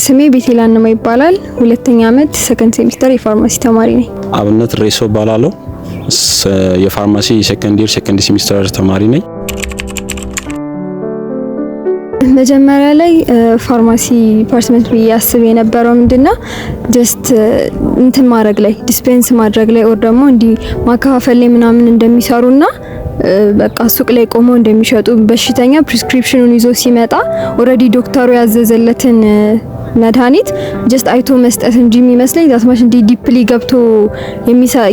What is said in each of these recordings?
ስሜ ቤቴላን ነው ይባላል። ሁለተኛ ዓመት ሰከንድ ሴሚስተር የፋርማሲ ተማሪ ነኝ። አብነት ሬሶ ባላለው የፋርማሲ ሰከንድ ሴሚስተር ተማሪ ነኝ። መጀመሪያ ላይ ፋርማሲ ዲፓርትመንት ያስብ የነበረው ምንድነው ጀስት እንትን ማድረግ ላይ ዲስፔንስ ማድረግ ላይ ኦር ደግሞ እንዲ ማከፋፈል ላይ ምናምን እንደሚሰሩና በቃ ሱቅ ላይ ቆመው እንደሚሸጡ በሽተኛ ፕሪስክሪፕሽኑን ይዞ ሲመጣ ኦሬዲ ዶክተሩ ያዘዘለትን መድኃኒት ጀስት አይቶ መስጠት እንጂ የሚመስለኝ ዛትማሽ እንዲ ዲፕሊ ገብቶ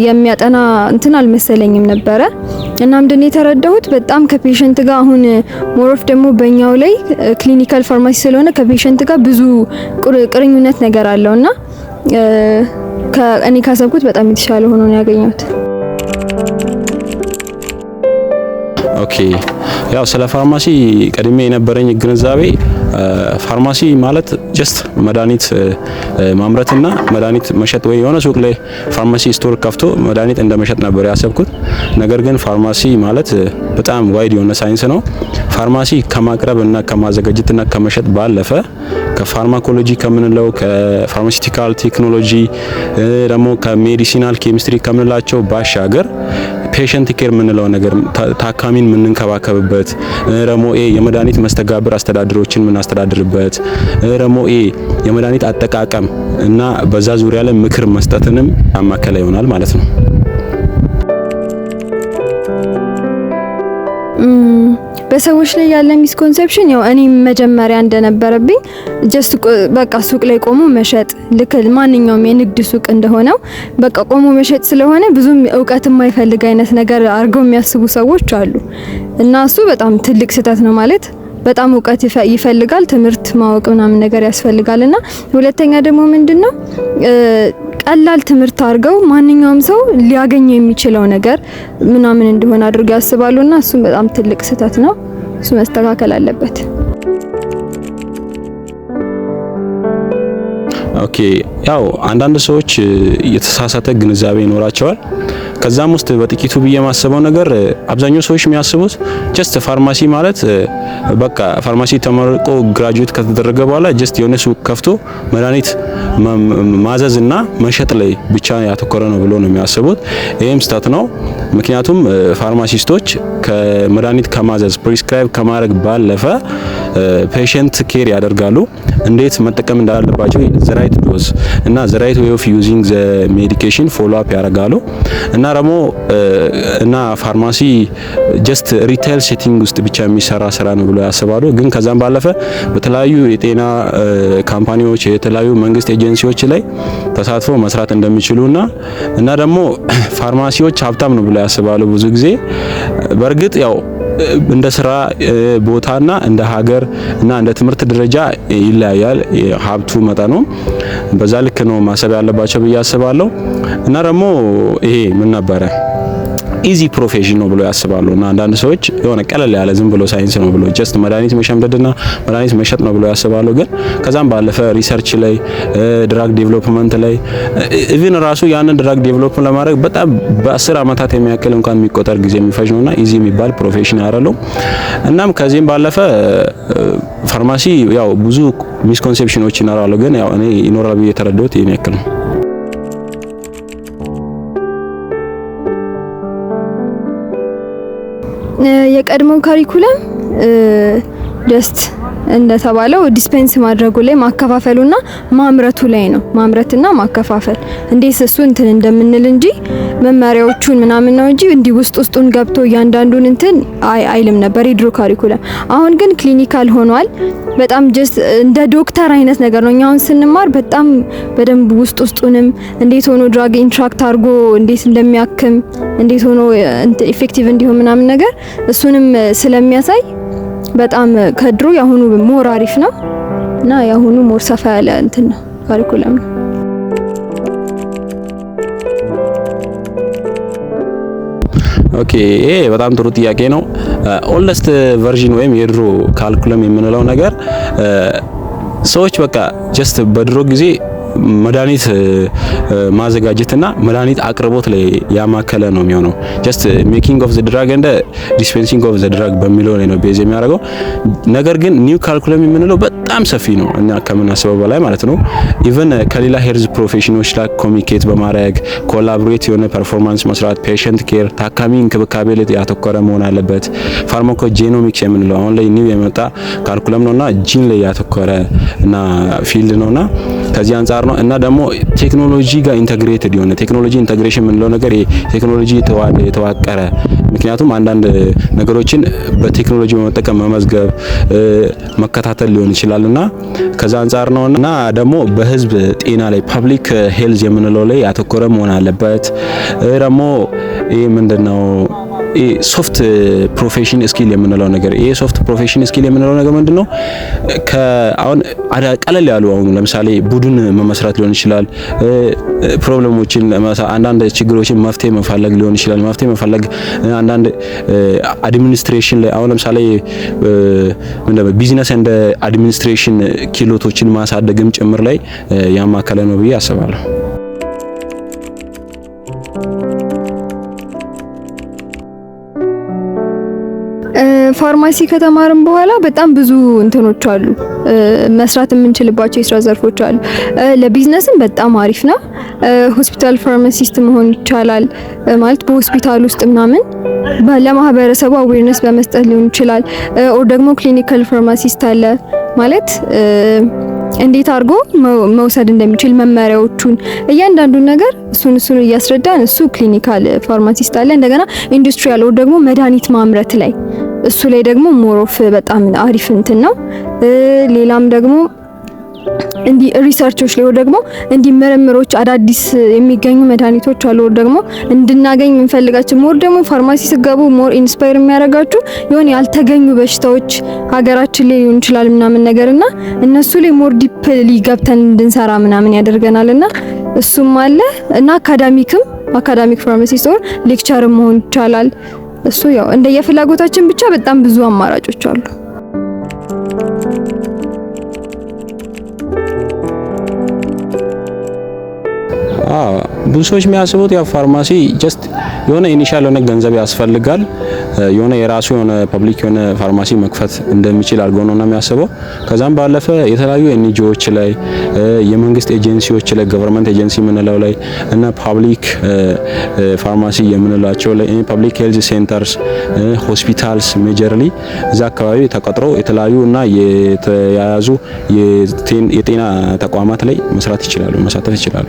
የሚያጠና እንትን አልመሰለኝም ነበረ። እና ምንድነው የተረዳሁት በጣም ከፔሸንት ጋር አሁን ሞሮፍ ደግሞ በእኛው ላይ ክሊኒካል ፋርማሲ ስለሆነ ከፔሸንት ጋር ብዙ ቁርኝነት ነገር አለውና ከእኔ ካሰብኩት በጣም የተሻለ ሆኖ ነው ያገኘሁት። ኦኬ ያው ስለ ፋርማሲ ቀድሜ የነበረኝ ግንዛቤ ፋርማሲ ማለት ጀስት መድኃኒት ማምረትና መድኃኒት መሸጥ ወይ የሆነ ሱቅ ላይ ፋርማሲ ስቶር ከፍቶ መድኃኒት እንደመሸጥ ነበር ያሰብኩት። ነገር ግን ፋርማሲ ማለት በጣም ዋይድ የሆነ ሳይንስ ነው። ፋርማሲ ከማቅረብና ከማዘጋጀትና ከመሸጥ ባለፈ ከፋርማኮሎጂ ከምንለው ከፋርማሲቲካል ቴክኖሎጂ ደግሞ ከሜዲሲናል ኬሚስትሪ ከምንላቸው ባሻገር ፔሸንት ኬር ምንለው ነገር ታካሚን ምንንከባከብበት ደግሞ የመድኃኒት መስተጋብር አስተዳደሮችን ምናስተዳድርበት ደግሞ የመድኃኒት አጠቃቀም እና በዛ ዙሪያ ላይ ምክር መስጠትንም አማከለ ይሆናል ማለት ነው። በሰዎች ላይ ያለ ሚስኮንሰፕሽን ያው እኔ መጀመሪያ እንደነበረብኝ ጀስት በቃ ሱቅ ላይ ቆሞ መሸጥ ልክ ማንኛውም የንግድ ሱቅ እንደሆነው በቃ ቆሞ መሸጥ ስለሆነ ብዙም እውቀት የማይፈልግ አይነት ነገር አድርገው የሚያስቡ ሰዎች አሉ። እና እሱ በጣም ትልቅ ስህተት ነው ማለት በጣም እውቀት ይፈልጋል፣ ትምህርት ማወቅ ምናምን ነገር ያስፈልጋልና ሁለተኛ ደግሞ ምንድነው ቀላል ትምህርት አድርገው ማንኛውም ሰው ሊያገኘው የሚችለው ነገር ምናምን እንደሆነ አድርገው ያስባሉና እሱ በጣም ትልቅ ስህተት ነው። እሱ መስተካከል አለበት። ኦኬ ያው አንዳንድ ሰዎች የተሳሳተ ግንዛቤ ይኖራቸዋል። ከዛም ውስጥ በጥቂቱ ብዬ ማስበው ነገር አብዛኛው ሰዎች የሚያስቡት ጀስት ፋርማሲ ማለት በቃ ፋርማሲ ተመርቆ ግራጁዌት ከተደረገ በኋላ ጀስት የሆነ ሱቅ ከፍቶ መድኃኒት ማዘዝና መሸጥ ላይ ብቻ ያተኮረ ነው ብሎ ነው የሚያስቡት። ይሄም ስህተት ነው። ምክንያቱም ፋርማሲስቶች ከመድኃኒት ከማዘዝ ፕሪስክራይብ ከማድረግ ባለፈ ፔሸንት ኬር ያደርጋሉ። እንዴት መጠቀም እንዳለባቸው ዘ ራይት ዶዝ እና ዘ ራይት ዌይ ኦፍ ዩዚንግ ዘ ሜዲኬሽን ፎሎ አፕ ያደርጋሉ። እና ደግሞ እና ፋርማሲ ጀስት ሪቴል ሴቲንግ ውስጥ ብቻ የሚሰራ ስራ ነው ብሎ ያስባሉ። ግን ከዛም ባለፈ በተለያዩ የጤና ካምፓኒዎች የተለያዩ መንግስት ኤጀንሲዎች ላይ ተሳትፎ መስራት እንደሚችሉና እና ደግሞ ፋርማሲዎች ሀብታም ነው ብሎ ያስባሉ ብዙ ጊዜ። በእርግጥ ያው እንደ ስራ ቦታና እንደ ሀገር እና እንደ ትምህርት ደረጃ ይለያያል ሀብቱ መጠኑ። በዛ ልክ ነው ማሰብ ያለባቸው ብዬ አስባለሁ። እና ደግሞ ይሄ ምን ነበረ ኢዚ ፕሮፌሽን ነው ብሎ ያስባሉ። እና አንዳንድ ሰዎች የሆነ ቀለል ያለ ዝም ብሎ ሳይንስ ነው ብሎ ጀስት መድኃኒት መሸምደድና መድኃኒት መሸጥ ነው ብሎ ያስባሉ። ግን ከዛም ባለፈ ሪሰርች ላይ ድራግ ዴቨሎፕመንት ላይ ኢቭን ራሱ ያንን ድራግ ዴቨሎፕ ለማድረግ በጣም በ10 አመታት የሚያክል እንኳን የሚቆጠር ጊዜ የሚፈጅ ነውና ኢዚ የሚባል ፕሮፌሽን አይደለም። እናም ከዚህም ባለፈ ፋርማሲ ያው ብዙ ሚስኮንሴፕሽኖች ይኖራሉ። ግን ያው እኔ ይኖራል ብዬ የተረዳሁት ይሄን ያክል ነው። የቀድሞው ካሪኩለም ጀስት እንደተባለው ዲስፔንስ ማድረጉ ላይ ማከፋፈሉና ማምረቱ ላይ ነው። ማምረትና ማከፋፈል እንዴት እሱ እንትን እንደምንል እንጂ መመሪያዎቹን ምናምን ነው እንጂ እንዲ ውስጡን ገብቶ ያንዳንዱን እንትን አይልም ነበር የድሮ ካሪኩለም። አሁን ግን ክሊኒካል ሆኗል። በጣም ጀስት እንደ ዶክተር አይነት ነገር ነው። እኛውን ስንማር በጣም በደንብ ውስጡንም እንዴት ሆኖ ድራግ ኢንትራክት አድርጎ እንዴት እንደሚያክም እንዴት ሆኖ ኢፌክቲቭ እንዲሆን ምናምን ነገር እሱንም ስለሚያሳይ በጣም ከድሮ ያሁኑ ሞር አሪፍ ነው እና ያሁኑ ሞር ሰፋ ያለ እንትን ነው ካሪኩለም ነው። ኦኬ ይሄ በጣም ጥሩ ጥያቄ ነው። ኦልደስት ቨርዥን ወይም የድሮ ካልኩለም የምንለው ነገር ሰዎች በቃ ጀስት በድሮ ጊዜ መድኃኒት ማዘጋጀትና መድኃኒት አቅርቦት ላይ ያማከለ ነው የሚሆነው። ጀስት ሜኪንግ ኦፍ ዘ ድራግ and ዲስፔንሲንግ ኦፍ ዘ ድራግ በሚለው ላይ ነው ቤዝ የሚያደርገው። ነገር ግን ኒው ካልኩለም የምንለው በጣም ሰፊ ነው እኛ ከምናስበው በላይ ማለት ነው። ኢቭን ከሌላ ሄልዝ ፕሮፌሽኖች ላይ ኮሚኒኬት በማድረግ ኮላቦሬት የሆነ ፐርፎርማንስ መስራት፣ ፔሸንት ኬር ታካሚ እንክብካቤ ላይ ያተኮረ መሆን አለበት። ፋርማኮጄኖሚክስ የምንለው አሁን ላይ ኒው የመጣ ካልኩለም ነውና ጂን ላይ ያተኮረ እና ፊልድ ነውና ከዚህ አንፃር ነው እና ደግሞ ቴክኖሎጂ ጋር ኢንተግሬትድ የሆነ ቴክኖሎጂ ኢንተግሬሽን የምንለው ነገር ቴክኖሎጂ የተዋቀረ ምክንያቱም አንዳንድ ነገሮችን በቴክኖሎጂ በመጠቀም መመዝገብ መከታተል ሊሆን ይችላልና ከዛ አንፃር ነውና ደግሞ በህዝብ ጤና ላይ ፐብሊክ ሄልዝ የምንለው ላይ ያተኮረ መሆን አለበት። ደግሞ ይሄ ምንድነው ሶፍት ፕሮፌሽን ስኪል የምንለው ነገር ይሄ ሶፍት ፕሮፌሽን ስኪል የምንለው ነገር ምንድነው? ከአሁን ቀለል ያሉ አሁን ለምሳሌ ቡድን መመስረት ሊሆን ይችላል። ፕሮብሌሞችን አንዳንድ ችግሮችን መፍትሄ መፈለግ ሊሆን ይችላል። መፍትሄ መፈለግ አንዳንድ አድሚኒስትሬሽን ላይ አሁን ለምሳሌ ምንድነው ቢዝነስ እንደ አድሚኒስትሬሽን ኪሎቶችን ማሳደግም ጭምር ላይ ያማከለ ነው ብዬ አስባለሁ። ፋርማሲ ከተማርን በኋላ በጣም ብዙ እንትኖች አሉ መስራት የምንችልባቸው የስራ ዘርፎች አሉ። ለቢዝነስም በጣም አሪፍ ነው። ሆስፒታል ፋርማሲስት መሆን ይቻላል ማለት በሆስፒታል ውስጥ ምናምን ለማህበረሰቡ አዌርነስ በመስጠት ሊሆን ይችላል። ኦር ደግሞ ክሊኒካል ፋርማሲስት አለ ማለት እንዴት አድርጎ መውሰድ እንደሚችል መመሪያዎቹን እያንዳንዱን ነገር እሱን እያስረዳን እሱ ክሊኒካል ፋርማሲስት አለ። እንደገና ኢንዱስትሪያል ኦር ደግሞ መድኃኒት ማምረት ላይ እሱ ላይ ደግሞ ሞሮፍ በጣም አሪፍ እንትን ነው። ሌላም ደግሞ እንዲ ሪሰርቾች ላይ ደግሞ እንዲ ምርምሮች አዳዲስ የሚገኙ መድኃኒቶች አሉ ደግሞ እንድናገኝ የምንፈልጋቸው ሞር ደግሞ ፋርማሲ ስገቡ ሞር ኢንስፓየር የሚያደርጋችሁ የሆነ ያልተገኙ በሽታዎች ሀገራችን ላይ ሊሆን ይችላል ምናምን ነገርና እነሱ ላይ ሞር ዲፕሊ ገብተን እንድንሰራ ምናምን ያደርገናልና እሱም አለ እና አካዳሚክ ፋርማሲስት ኦር ሌክቸር መሆን ይቻላል። እሱ ያው እንደየፍላጎታችን ብቻ በጣም ብዙ አማራጮች አሉ። ብዙ ሰዎች የሚያስቡት ያው ፋርማሲ ጀስት የሆነ ኢኒሻል የሆነ ገንዘብ ያስፈልጋል የሆነ የራሱ የሆነ ፐብሊክ የሆነ ፋርማሲ መክፈት እንደሚችል አድርጎ ነው የሚያስበው። ከዛም ባለፈ የተለያዩ ኤንጂኦዎች ላይ የመንግስት ኤጀንሲዎች ላይ ገቨርንመንት ኤጀንሲ የምንለው ላይ እና ፐብሊክ ፋርማሲ የምንላቸው ላይ ፐብሊክ ሄልዝ ሴንተርስ ሆስፒታልስ ሜጀርሊ እዛ አካባቢ ተቀጥሮ የተለያዩ እና የተያያዙ የጤና ተቋማት ላይ መስራት ይችላሉ፣ መሳተፍ ይችላሉ።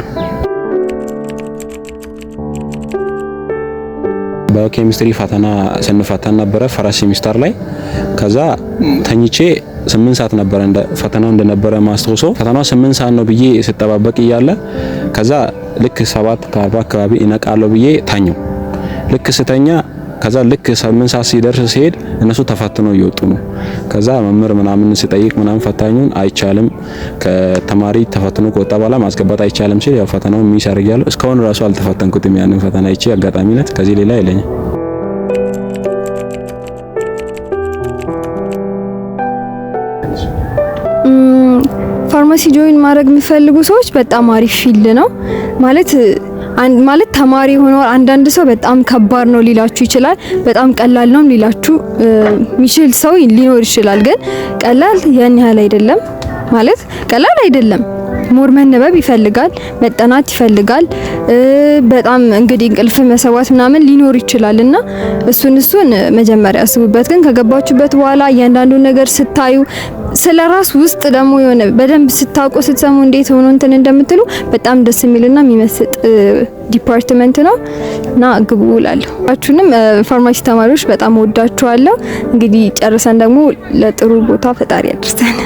በኬሚስትሪ ፈተና ስንፈተን ነበረ ፈረስ ሴሚስተር ላይ። ከዛ ተኝቼ 8 ሰዓት ነበረ ፈተናው እንደነበረ ማስተውሶ ፈተናው 8 ሰዓት ነው ብዬ ስጠባበቅ እያለ ከዛ ልክ 7:40 አካባቢ እነቃለሁ ብዬ ታኘው። ልክ ስተኛ ከዛ ልክ 8 ሰዓት ሲደርስ ሲሄድ እነሱ ተፈትነው እየወጡ ነው። ከዛ መምህር ምናምን ሲጠይቅ ምናምን ፈታኙን አይቻልም ከተማሪ ተፈትኖ ከወጣ በኋላ ማስገባት አይቻልም ሲል ያው ፈተናው ሚስ አድርጊያለሁ። እስካሁን ራሱ አልተፈተንኩትም ያንን ፈተና ይቺ አጋጣሚነት ከዚህ ሌላ የለኝም። ፋርማሲ ጆይን ማድረግ የሚፈልጉ ሰዎች በጣም አሪፍ ፊልድ ነው ማለት ተማሪ ሆኖ አንዳንድ ሰው በጣም ከባድ ነው ሊላችሁ ይችላል። በጣም ቀላል ነው ሊላችሁ የሚችል ሰው ሊኖር ይችላል። ግን ቀላል ያን ያህል አይደለም ማለት ቀላል አይደለም። ሞር መነበብ ይፈልጋል፣ መጠናት ይፈልጋል። በጣም እንግዲህ እንቅልፍ መሰዋት ምናምን ሊኖር ይችላልና እሱን መጀመሪያ አስቡበት። ግን ከገባችሁበት በኋላ እያንዳንዱ ነገር ስታዩ ስለራስ ውስጥ ደግሞ የሆነ በደንብ ስታውቁ ስትሰሙ እንዴት ሆኖ እንትን እንደምትሉ በጣም ደስ የሚልና የሚመስጥ ዲፓርትመንት ነው እና ግቡ እላለሁ። ሁላችሁንም ፋርማሲ ተማሪዎች በጣም ወዳችኋለሁ። እንግዲህ ጨርሰን ደግሞ ለጥሩ ቦታ ፈጣሪ ያድርሰን።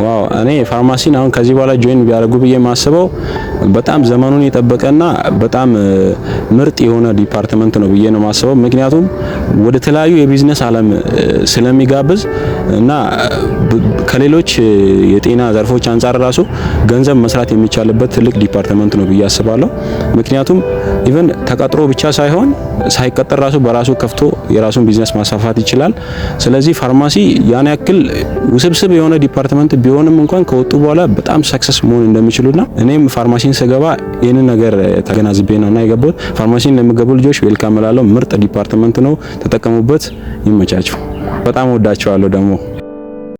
ዋው እኔ ፋርማሲን አሁን ከዚህ በኋላ ጆይን ቢያደርጉ ብዬ ማስበው በጣም ዘመኑን የጠበቀና በጣም ምርጥ የሆነ ዲፓርትመንት ነው ብዬ ነው ማስበው። ምክንያቱም ወደ ተለያዩ የቢዝነስ ዓለም ስለሚጋብዝ እና ከሌሎች የጤና ዘርፎች አንፃር ራሱ ገንዘብ መስራት የሚቻልበት ትልቅ ዲፓርትመንት ነው ብዬ አስባለሁ። ምክንያቱም ኢቭን ተቀጥሮ ብቻ ሳይሆን ሳይቀጠር ራሱ በራሱ ከፍቶ የራሱን ቢዝነስ ማስፋፋት ይችላል። ስለዚህ ፋርማሲ ያን ያክል ውስብስብ የሆነ ዲፓርትመንት ቢሆንም እንኳን ከወጡ በኋላ በጣም ሰክሰስ መሆን እንደሚችሉና እኔም ፋርማሲን ስገባ ይሄንን ነገር ተገናዝቤ ነውና የገባሁት። ፋርማሲን ለሚገቡ ልጆች ዌልካም እላለሁ። ምርጥ ዲፓርትመንት ነው። ተጠቀሙበት። ይመቻችሁ። በጣም ወዳችኋለሁ ደግሞ